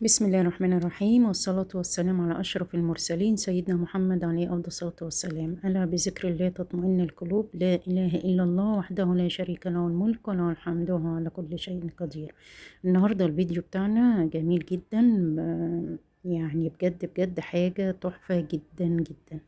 بسم الله الرحمن الرحيم، والصلاة والسلام على أشرف المرسلين سيدنا محمد عليه أفضل الصلاة والسلام. ألا بذكر الله تطمئن القلوب، لا إله إلا الله وحده لا شريك له الملك وله الحمد وهو على كل شيء قدير. النهاردة الفيديو بتاعنا جميل جدا، يعني بجد بجد حاجة تحفة جدا جدا.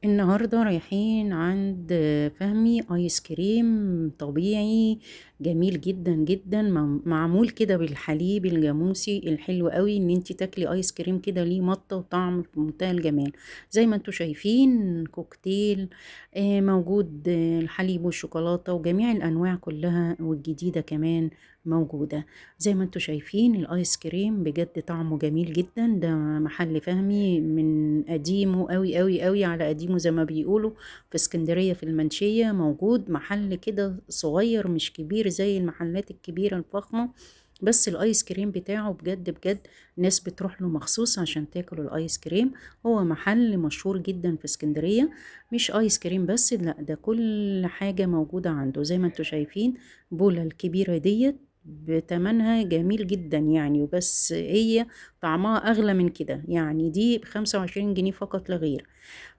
النهاردة رايحين عند فهمي آيس كريم طبيعي جميل جدا جدا، معمول كده بالحليب الجاموسي الحلو قوي، ان انتي تاكلي آيس كريم كده ليه مطة وطعم في منتهى الجمال. زي ما انتوا شايفين كوكتيل موجود، الحليب والشوكولاتة وجميع الأنواع كلها والجديدة كمان موجودة. زي ما انتوا شايفين الآيس كريم بجد طعمه جميل جدا. ده محل فهمي من قديمه قوي قوي قوي، على قديمه زي ما بيقولوا، في اسكندرية في المنشية. موجود محل كده صغير مش كبير زي المحلات الكبيرة الفخمة، بس الايس كريم بتاعه بجد بجد ناس بتروح له مخصوص عشان تاكل الايس كريم. هو محل مشهور جدا في اسكندرية، مش ايس كريم بس، لا ده كل حاجة موجودة عنده. زي ما انتوا شايفين بولة الكبيرة ديت بتمنها جميل جدا يعني، وبس هي طعمها اغلى من كده، يعني دي ب25 جنيه فقط لا غير.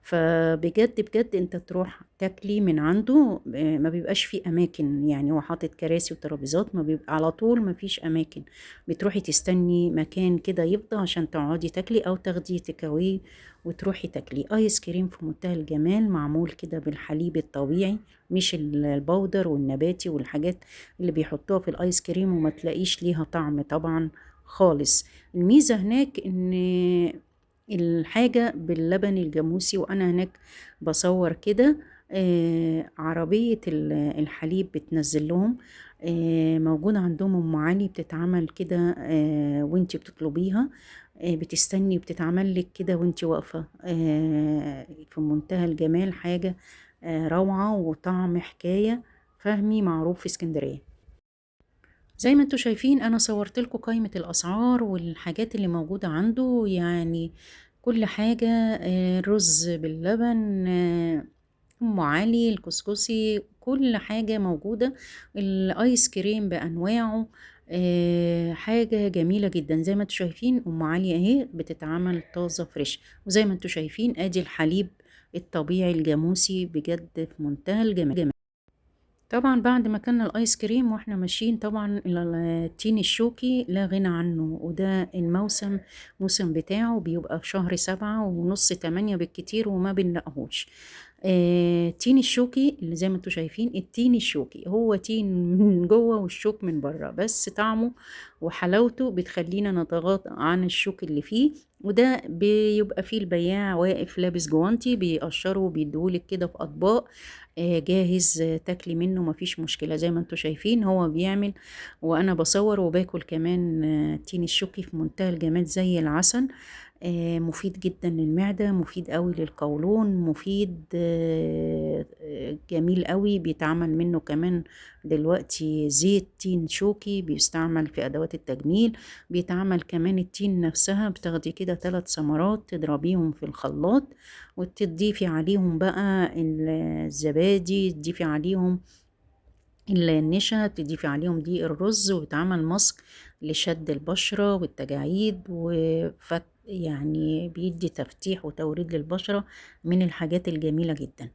فبجد بجد انت تروح تاكلي من عنده، ما بيبقاش فيه اماكن، يعني هو حاطط كراسي وترابيزات، ما بيبقى على طول ما فيش اماكن، بتروحي تستني مكان كده يفضى عشان تقعدي تاكلي او تاخدي تكاوي وتروحي تاكلي. ايس كريم في منتهى الجمال، معمول كده بالحليب الطبيعي، مش البودر والنباتي والحاجات اللي بيحطوها في الايس كريم وما تلاقيش ليها طعم طبعا خالص. الميزة هناك ان الحاجة باللبن الجاموسي، وانا هناك بصور كده عربية الحليب بتنزل لهم، موجودة عندهم ام علي بتتعمل كده، وانتي بتطلبيها بتستني وبتتعمل لك كده وانتي واقفة، في منتهى الجمال، حاجة روعة وطعم حكاية. فهمي معروف في اسكندرية. زي ما انتوا شايفين انا صورت لكم قائمة الاسعار والحاجات اللي موجودة عنده، يعني كل حاجة، رز باللبن، ام علي، الكسكسي، كل حاجة موجودة، الايس كريم بانواعه، حاجة جميلة جدا. زي ما انتوا شايفين ام علي اهي بتتعمل طازة فريش، وزي ما انتوا شايفين ادي الحليب الطبيعي الجاموسي بجد في منتهى الجمال. طبعا بعد ما كنا الايس كريم واحنا ماشيين، طبعا التين الشوكي لا غنى عنه، وده الموسم، موسم بتاعه بيبقى في شهر 7 ونص 8 بالكتير وما بنلاقهوش. تين الشوكي اللي زي ما انتوا شايفين، التين الشوكي هو تين من جوه والشوك من بره، بس طعمه وحلاوته بتخلينا نتغاضى عن الشوك اللي فيه. وده بيبقى فيه البياع واقف لابس جوانتي بيقشره وبيديهولك كده في اطباق، جاهز، تاكلي منه مفيش مشكلة. زي ما انتوا شايفين هو بيعمل وانا بصور وباكل كمان، تين الشوكي في منتهى الجمال زي العسل، مفيد جدا للمعدة، مفيد قوي للقولون، مفيد، جميل قوي. بيتعمل منه كمان دلوقتي زيت تين شوكي بيستعمل في ادوات التجميل. بيتعمل كمان التين نفسها، بتاخدي كده 3 ثمرات تضربيهم في الخلاط وتضيفي عليهم بقى الزبادي، تضيفي عليهم النشا، تضيفي عليهم دقيق الرز، ويتعمل ماسك لشد البشرة والتجاعيد يعني بيدي تفتيح وتوريد للبشرة، من الحاجات الجميلة جدا.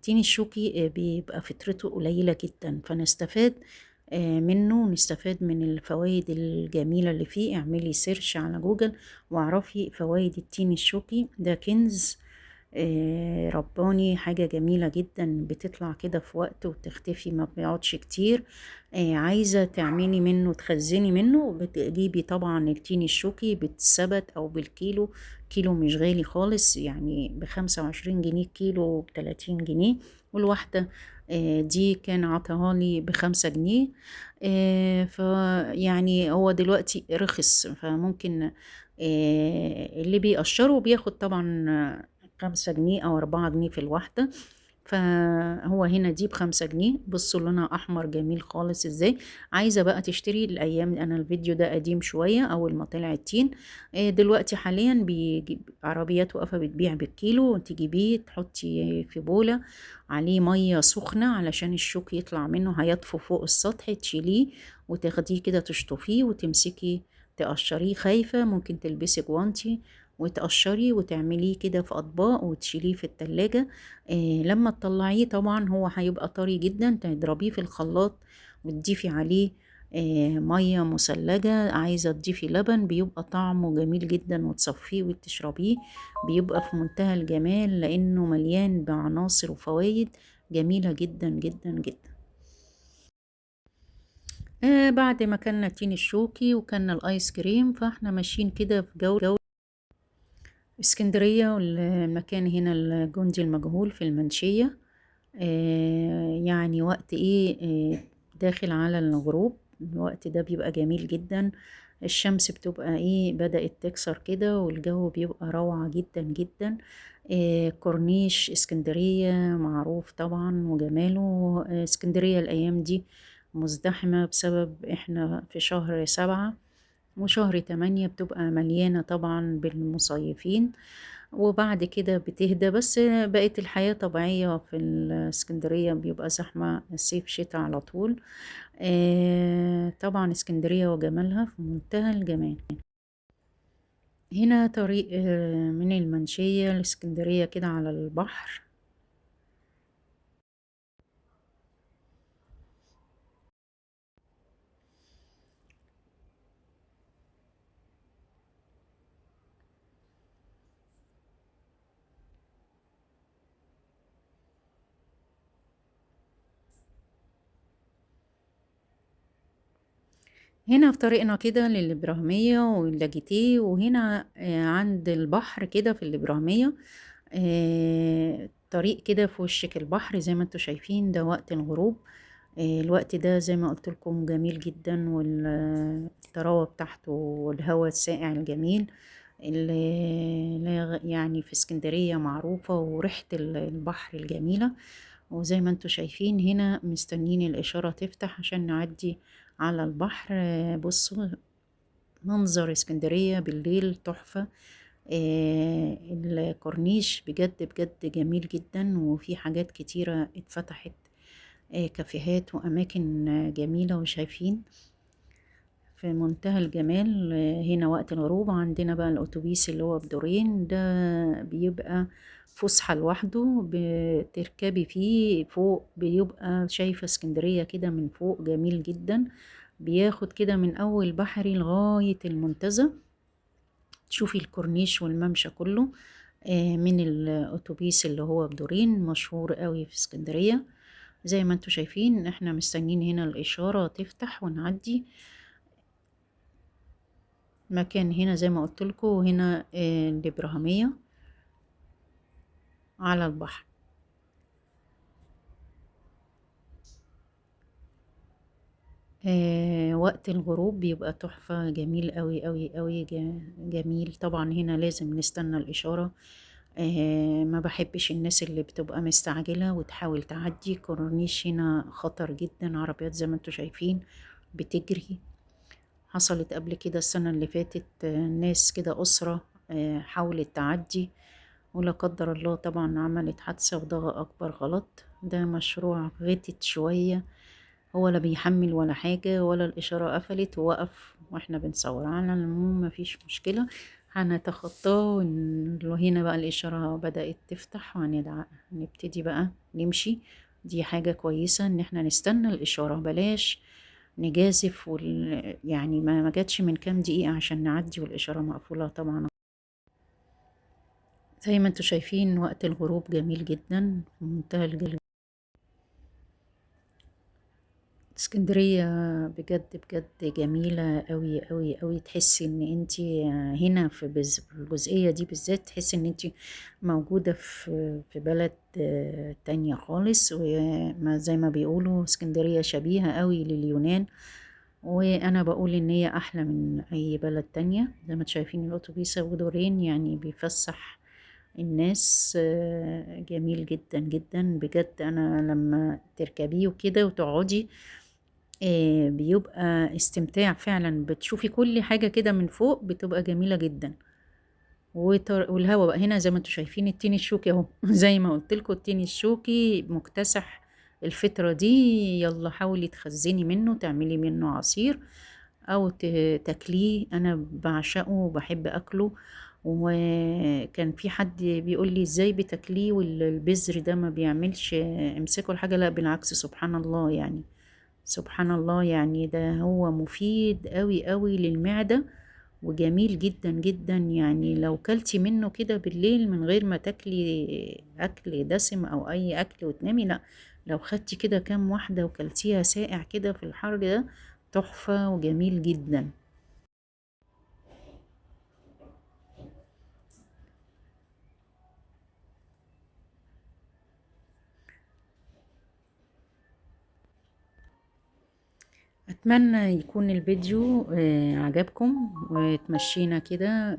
تين الشوكي بيبقى فترته قليلة جدا، فنستفاد منه، نستفاد من الفوائد الجميلة اللي فيه. اعملي سيرش على جوجل واعرفي فوائد التين الشوكي، ده كنز رباني، حاجة جميلة جدا، بتطلع كده في وقت وتختفي، ما بيقعدش كتير. عايزة تعملي منه تخزني منه، بتجيبي طبعا التين الشوكي بالثبت او بالكيلو، كيلو مش غالي خالص، يعني ب25 جنيه كيلو، ب30 جنيه. والواحدة دي كان عطاها لي ب5 جنيه. فيعني هو دلوقتي رخص، فممكن اللي بيقشره بياخد طبعا 5 جنيه أو 4 جنيه في الواحدة. فهو هنا دي ب5 جنيه. بصوا لونها احمر جميل خالص ازاي. عايزة بقى تشتري الايام، انا الفيديو ده قديم شوية اول ما طلع التين. دلوقتي حاليا بيجيب عربيات واقفة بتبيع بالكيلو، تجيبيه تحطي في بولة عليه مية سخنة علشان الشوك يطلع منه، هيطفو فوق السطح، تشيليه وتاخديه كده تشطفيه وتمسكي تقشريه. خايفة ممكن تلبسي جوانتي وتقشري وتعمليه كده في اطباق وتشيليه في التلاجة. لما تطلعيه طبعا هو هيبقى طري جدا، تضربيه في الخلاط وتضيفي عليه مية مثلجة. عايزة تضيفي لبن بيبقى طعمه جميل جدا، وتصفيه وتشربيه بيبقى في منتهى الجمال، لانه مليان بعناصر وفوائد جميلة جدا جدا جدا. بعد ما كلنا التين الشوكي وكلنا الايس كريم، فاحنا ماشيين كده في جولة اسكندرية، والمكان هنا الجندي المجهول في المنشية. يعني وقت ايه، داخل على الغروب. الوقت ده بيبقى جميل جدا، الشمس بتبقى ايه بدأت تكسر كده، والجو بيبقى روعة جدا جدا. كورنيش اسكندرية معروف طبعا وجماله. اسكندرية الأيام دي مزدحمة بسبب احنا في شهر 7 وشهر 8 بتبقى مليانة طبعا بالمصيفين، وبعد كده بتهدى. بس بقت الحياة طبيعية في الاسكندرية، بيبقى زحمة صيف شتاء على طول. طبعا اسكندرية وجمالها في منتهى الجمال. هنا طريق من المنشية لاسكندرية كده على البحر. هنا في طريقنا كده للإبراهيمية واللاجيتيه، وهنا عند البحر كده في الإبراهيمية. طريق كده في وشك البحر زي ما انتوا شايفين، ده وقت الغروب. الوقت ده زي ما قلت لكم جميل جدا، والطراوة بتاعته والهواء الساقع الجميل اللي يعني في اسكندرية معروفة، وريحة البحر الجميلة. وزي ما انتوا شايفين هنا مستنين الإشارة تفتح عشان نعدي على البحر. بصوا منظر اسكندرية بالليل تحفة. الكورنيش بجد بجد جميل جدا، وفي حاجات كتيرة اتفتحت، كافيهات وأماكن جميلة، وشايفين في منتهى الجمال. هنا وقت الغروب عندنا بقى الأتوبيس اللي هو بدورين ده، بيبقى فسحة لوحده بتركبي فيه فوق، بيبقى شايفة اسكندرية كده من فوق جميل جدا. بياخد كده من أول بحري لغاية المنتزه، تشوفي الكورنيش والممشى كله. من الأتوبيس اللي هو بدورين مشهور قوي في اسكندرية. زي ما انتوا شايفين احنا مستنين هنا الإشارة تفتح ونعدي. مكان هنا زي ما قلت لكم، هنا الإبراهيمية على البحر. وقت الغروب بيبقى تحفة جميل قوي قوي قوي، جميل. طبعا هنا لازم نستنى الإشارة. ما بحبش الناس اللي بتبقى مستعجلة وتحاول تعدي. كورنيش هنا خطر جدا، عربيات زي ما انتوا شايفين بتجري. حصلت قبل كده السنة اللي فاتت، ناس كده أسرة حاولت تعدي، ولا قدر الله طبعا عملت حادثة، وده أكبر غلط. ده مشروع غتت شوية، هو لا بيحمل ولا حاجة، ولا الإشارة قفلت ووقف واحنا بنصور. على العموم مفيش مشكلة، هنتخطاه. وهنا بقى الإشارة بدأت تفتح، نبتدي بقى نمشي. دي حاجة كويسة ان احنا نستنى الإشارة، بلاش نجازف يعني ما جاتش من كام دقيقة عشان نعدي والإشارة مقفولة طبعا. زي ما انتوا شايفين وقت الغروب جميل جدا في منتهى الجمال. اسكندرية بجد بجد جميلة قوي قوي قوي، تحسي ان انتي هنا في الجزئية دي بالذات، تحسي ان انتي موجودة في بلد تانية خالص. وما زي ما بيقولوا اسكندرية شبيهة قوي لليونان، وانا بقول ان هي احلى من اي بلد تانية. زي ما انتوا شايفين الاتوبيس ابو دورين يعني بيفسح الناس جميل جدا جدا بجد. انا لما تركبيه وكده وتقعدي بيبقى استمتاع فعلا، بتشوفي كل حاجة كده من فوق، بتبقى جميلة جدا. والهوا بقى هنا زي ما انتوا شايفين التين الشوكي اهو زي ما قلت لكم التين الشوكي مكتسح الفترة دي. يلا حاولي تخزني منه، تعملي منه عصير او تاكليه. انا بعشقه وبحب اكله. وكان في حد بيقول لي ازاي بتاكليه والبذر ده ما بيعملش امسكوا الحاجة؟ لا بالعكس، سبحان الله يعني. سبحان الله يعني، ده هو مفيد قوي قوي للمعدة، وجميل جدا جدا. يعني لو كلتي منه كده بالليل من غير ما تاكلي اكل دسم او اي اكل وتنامي، لا، لو خدتي كده كام واحدة وكلتيها ساقع كده في الحر ده، تحفة وجميل جدا. أتمنى يكون الفيديو عجبكم، وتمشينا كده